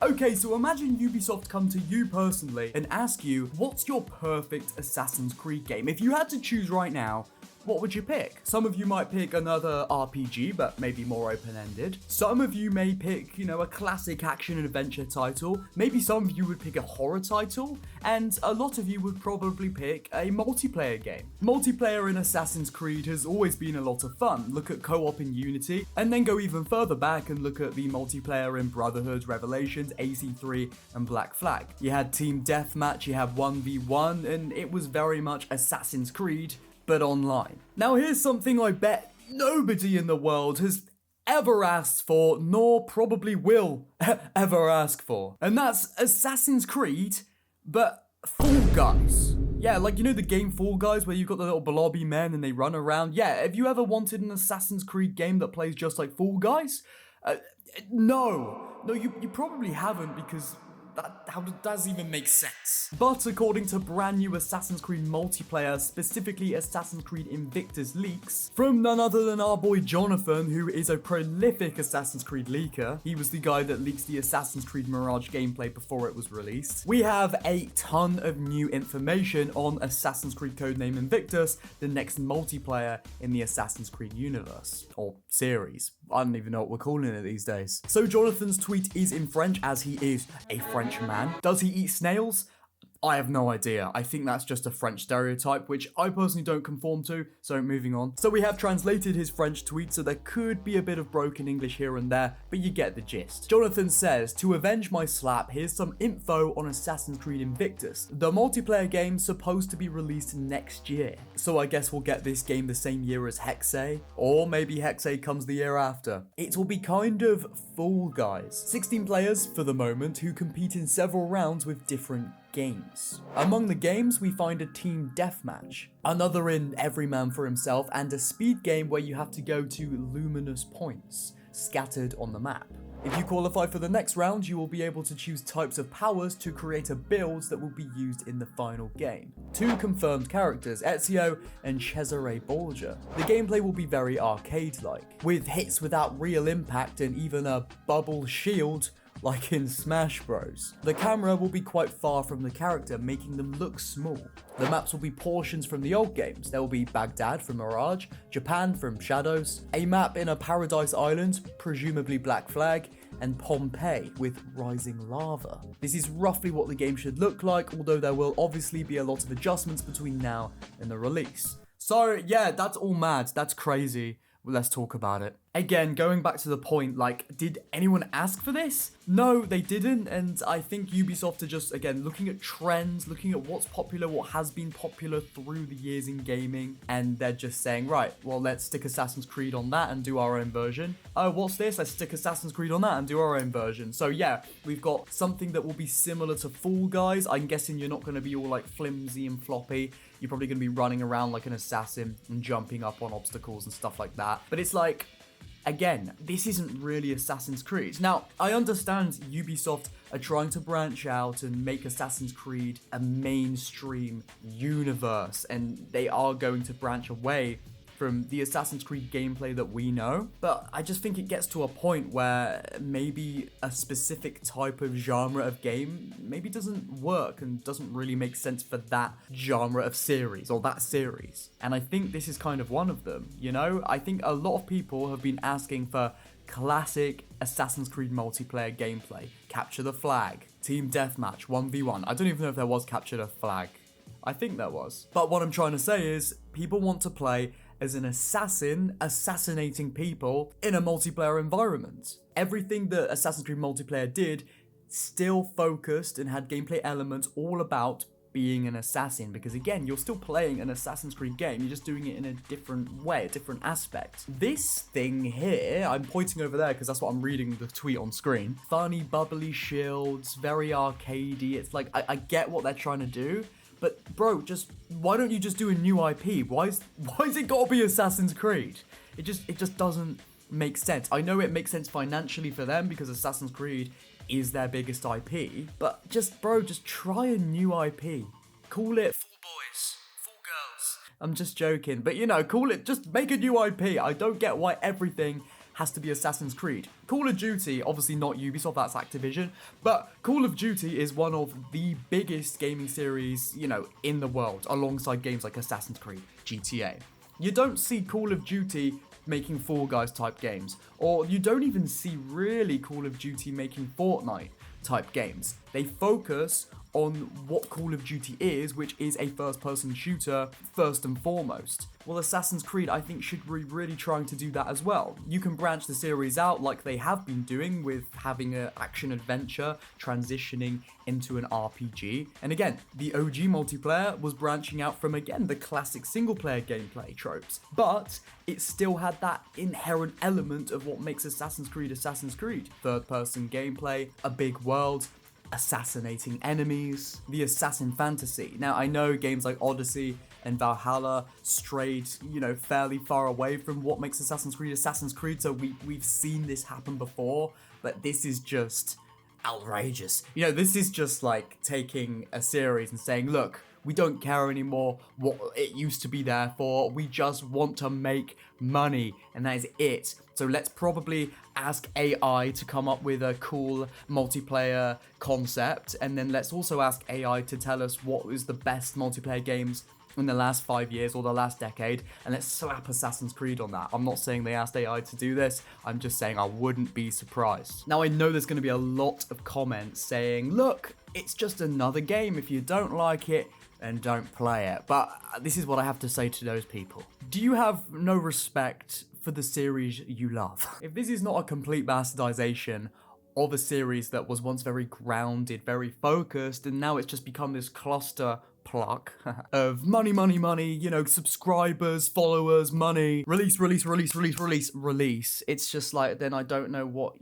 Okay, so imagine Ubisoft come to you personally and ask you, what's your perfect Assassin's Creed game? If you had to choose right now, what would you pick? Some of you might pick another RPG, but maybe more open-ended. Some of you may pick, a classic action and adventure title. Maybe some of you would pick a horror title, and a lot of you would probably pick a multiplayer game. Multiplayer in Assassin's Creed has always been a lot of fun. Look at co-op in Unity, and then go even further back and look at the multiplayer in Brotherhood, Revelations, AC3, and Black Flag. You had Team Deathmatch, you had 1v1, and it was very much Assassin's Creed, but online. Now here's something I bet nobody in the world has ever asked for, nor probably will ever ask for. And that's Assassin's Creed, but Fall Guys. Yeah, like the game Fall Guys where you've got the little blobby men and they run around. Yeah, have you ever wanted an Assassin's Creed game that plays just like Fall Guys? No, you probably haven't, because how does that even make sense? But according to brand new Assassin's Creed multiplayer, specifically Assassin's Creed Invictus leaks, from none other than our boy Jonathan, who is a prolific Assassin's Creed leaker. He was the guy that leaks the Assassin's Creed Mirage gameplay before it was released. We have a ton of new information on Assassin's Creed codename Invictus, the next multiplayer in the Assassin's Creed universe, or series. I don't even know what we're calling it these days. So Jonathan's tweet is in French, as he is a French man. Does he eat snails? I have no idea. I think that's just a French stereotype, which I personally don't conform to, so moving on. So we have translated his French tweet, so there could be a bit of broken English here and there, but you get the gist. Jonathan says, to avenge my slap, here's some info on Assassin's Creed Invictus. The multiplayer game's supposed to be released next year, so I guess we'll get this game the same year as Hexe, or maybe Hexe comes the year after. It will be kind of Fall Guys. 16 players for the moment who compete in several rounds with different games. Among the games, we find a team deathmatch, another in every man for himself, and a speed game where you have to go to luminous points scattered on the map. If you qualify for the next round, you will be able to choose types of powers to create a build that will be used in the final game. 2 confirmed characters, Ezio and Cesare Borgia. The gameplay will be very arcade-like, with hits without real impact and even a bubble shield like in Smash Bros. The camera will be quite far from the character, making them look small. The maps will be portions from the old games. There will be Baghdad from Mirage, Japan from Shadows, a map in a paradise island, presumably Black Flag, and Pompeii with rising lava. This is roughly what the game should look like, although there will obviously be a lot of adjustments between now and the release. So yeah, that's all mad, that's crazy. Let's talk about it. Again, going back to the point, did anyone ask for this? No, they didn't, and I think Ubisoft are just, again, looking at trends, looking at what's popular, what has been popular through the years in gaming, and they're just saying, right, well, let's stick Assassin's Creed on that and do our own version. Oh, what's this? Let's stick Assassin's Creed on that and do our own version. So yeah, we've got something that will be similar to Fall Guys. I'm guessing you're not going to be all flimsy and floppy. You're probably going to be running around like an assassin and jumping up on obstacles and stuff like that. But it's again, this isn't really Assassin's Creed. Now, I understand Ubisoft are trying to branch out and make Assassin's Creed a mainstream universe, and they are going to branch away from the Assassin's Creed gameplay that we know, but I just think it gets to a point where maybe a specific type of genre of game maybe doesn't work and doesn't really make sense for that genre of series or that series. And I think this is kind of one of them, I think a lot of people have been asking for classic Assassin's Creed multiplayer gameplay. Capture the flag, team deathmatch, 1v1. I don't even know if there was capture the flag. I think there was. But what I'm trying to say is people want to play as an assassin assassinating people in a multiplayer environment. Everything that Assassin's Creed multiplayer did still focused and had gameplay elements all about being an assassin, because again, you're still playing an Assassin's Creed game, you're just doing it in a different way, a different aspect. This thing here, I'm pointing over there because that's what I'm reading the tweet on screen. Funny, bubbly shields, very arcadey. It's I get what they're trying to do, but bro, why don't you just do a new IP? Why is it gotta be Assassin's Creed? It just doesn't make sense. I know it makes sense financially for them because Assassin's Creed is their biggest IP, but just try a new IP. Call it Fall Boys, Fall Girls. I'm just joking, but call it, just make a new IP. I don't get why everything has to be Assassin's Creed. Call of Duty, obviously not Ubisoft, that's Activision, but Call of Duty is one of the biggest gaming series, in the world, alongside games like Assassin's Creed, GTA. You don't see Call of Duty making Fall Guys type games, or you don't even see really Call of Duty making Fortnite type games. They focus on what Call of Duty is, which is a first-person shooter first and foremost. Well, Assassin's Creed, I think, should be really trying to do that as well. You can branch the series out like they have been doing with having an action-adventure transitioning into an RPG. And again, the OG multiplayer was branching out from, again, the classic single-player gameplay tropes. But it still had that inherent element of what makes Assassin's Creed. Third-person gameplay, a big world, assassinating enemies, the assassin fantasy. Now, I know games like Odyssey and Valhalla strayed, fairly far away from what makes Assassin's Creed, so we've seen this happen before, but this is just outrageous. This is just like taking a series and saying, look, we don't care anymore what it used to be there for. We just want to make money, and that is it. So let's probably ask AI to come up with a cool multiplayer concept, and then let's also ask AI to tell us what was the best multiplayer games in the last 5 years or the last decade, and let's slap Assassin's Creed on that. I'm not saying they asked AI to do this, I'm just saying I wouldn't be surprised. Now, I know there's going to be a lot of comments saying, look, it's just another game. If you don't like it, then don't play it. But this is what I have to say to those people. Do you have no respect for the series you love? If this is not a complete bastardization of a series that was once very grounded, very focused, and now it's just become this cluster pluck of money, subscribers, followers, money, release. It's just like, then I don't know what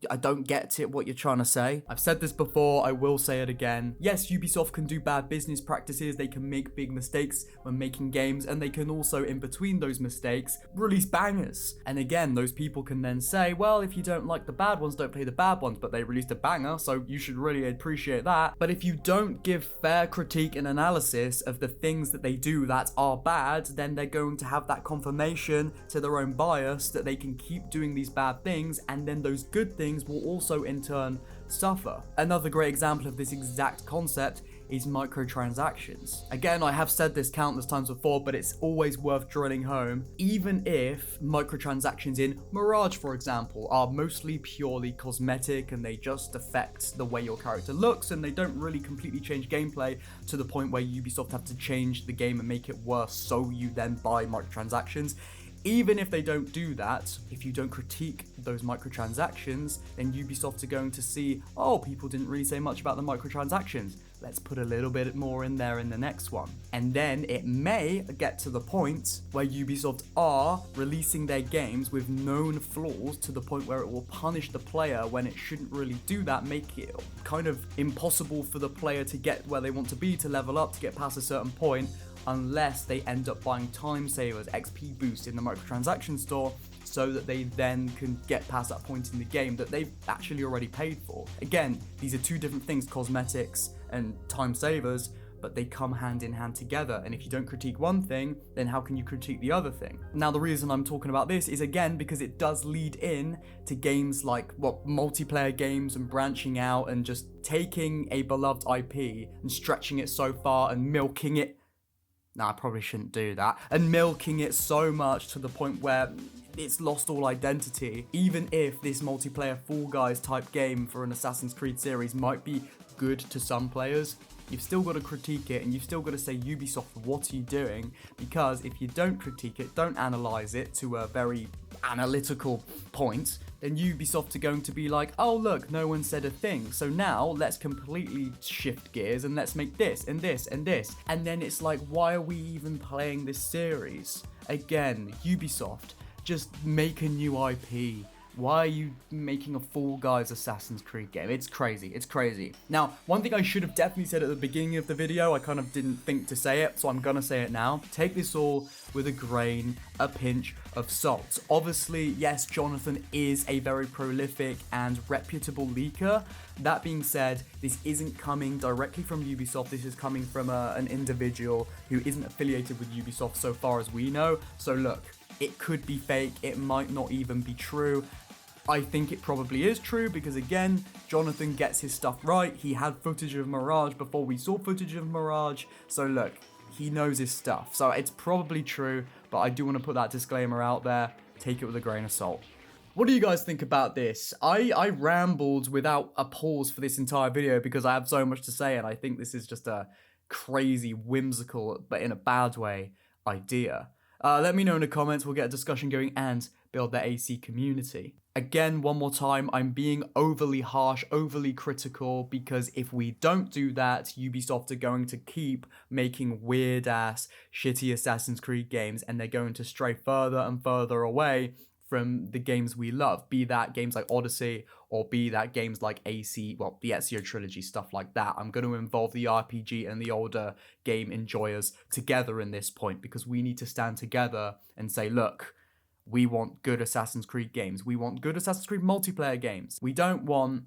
I don't get it, what you're trying to say. I've said this before, I will say it again. Yes, Ubisoft can do bad business practices, they can make big mistakes when making games, and they can also, in between those mistakes, release bangers. And again, those people can then say, well, if you don't like the bad ones, don't play the bad ones, but they released a banger, so you should really appreciate that. But if you don't give fair critique and analysis of the things that they do that are bad, then they're going to have that confirmation to their own bias that they can keep doing these bad things, and then those good things will also in turn suffer. Another great example of this exact concept is microtransactions. Again, I have said this countless times before, but it's always worth drilling home. Even if microtransactions in Mirage, for example, are mostly purely cosmetic and they just affect the way your character looks and they don't really completely change gameplay to the point where Ubisoft have to change the game and make it worse so you then buy microtransactions. Even if they don't do that, if you don't critique those microtransactions, then Ubisoft are going to see, oh, people didn't really say much about the microtransactions. Let's put a little bit more in there in the next one. And then it may get to the point where Ubisoft are releasing their games with known flaws to the point where it will punish the player when it shouldn't really do that, make it kind of impossible for the player to get where they want to be, to level up, to get past a certain point, unless they end up buying time savers, XP boost in the microtransaction store, so that they then can get past that point in the game that they've actually already paid for. Again, these are two different things, cosmetics and time savers, but they come hand in hand together. And if you don't critique one thing, then how can you critique the other thing? Now, the reason I'm talking about this is, again, because it does lead in to games like, multiplayer games and branching out and just taking a beloved IP and stretching it so far and milking it. No, I probably shouldn't do that. And milking it so much to the point where it's lost all identity. Even if this multiplayer Fall Guys type game for an Assassin's Creed series might be good to some players, you've still got to critique it, and you've still got to say, Ubisoft, what are you doing? Because if you don't critique it, don't analyze it to a very analytical point, then Ubisoft are going to be like, oh look, no one said a thing, so now let's completely shift gears and let's make this and this and this. And then it's like, why are we even playing this series? Again, Ubisoft, just make a new IP. Why are you making a Fall Guys Assassin's Creed game? It's crazy. It's crazy. Now, one thing I should have definitely said at the beginning of the video, I kind of didn't think to say it, so I'm gonna say it now. Take this all with a pinch of salt. Obviously, yes, Jonathan is a very prolific and reputable leaker. That being said, this isn't coming directly from Ubisoft. This is coming from an individual who isn't affiliated with Ubisoft so far as we know. So look, It could be fake, it might not even be true. I think it probably is true because, again, Jonathan gets his stuff right. He had footage of Mirage before we saw footage of Mirage. So look, he knows his stuff. So it's probably true, but I do want to put that disclaimer out there. Take it with a grain of salt. What do you guys think about this? I rambled without a pause for this entire video because I have so much to say, and I think this is just a crazy, whimsical, but in a bad way, idea. Let me know in the comments. We'll get a discussion going and build the AC community. Again, one more time, I'm being overly harsh, overly critical, because if we don't do that, Ubisoft are going to keep making weird-ass, shitty Assassin's Creed games, and they're going to stray further and further away from the games we love, be that games like Odyssey, or be that games like AC, well, the Ezio trilogy, stuff like that. I'm going to involve the RPG and the older game enjoyers together in this point, because we need to stand together and say, look, we want good Assassin's Creed games. We want good Assassin's Creed multiplayer games. We don't want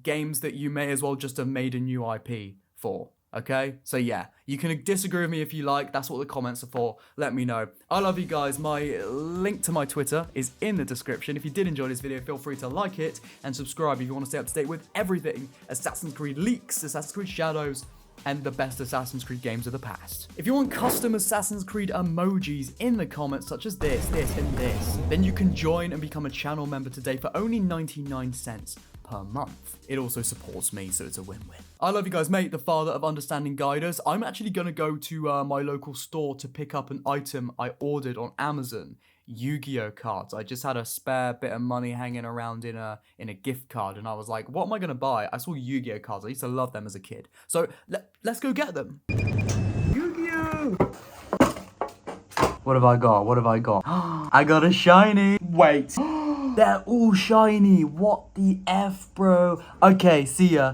games that you may as well just have made a new IP for. Okay? So yeah, you can disagree with me if you like. That's what the comments are for. Let me know. I love you guys. My link to my Twitter is in the description. If you did enjoy this video, feel free to like it and subscribe if you want to stay up to date with everything Assassin's Creed leaks, Assassin's Creed Shadows, and the best Assassin's Creed games of the past. If you want custom Assassin's Creed emojis in the comments, such as this, and this, then you can join and become a channel member today for only 99 cents per month. It also supports me, so it's a win-win. I love you guys, mate. The father of understanding guiders. I'm actually going to go to my local store to pick up an item I ordered on Amazon. Yu-Gi-Oh cards. I just had a spare bit of money hanging around in a gift card, and I was like, what am I gonna buy? I saw Yu-Gi-Oh cards. I used to love them as a kid. So let's go get them. Yu-Gi-Oh! What have I got? What have I got? I got a shiny. Wait. They're all shiny. What the F, bro? Okay, see ya.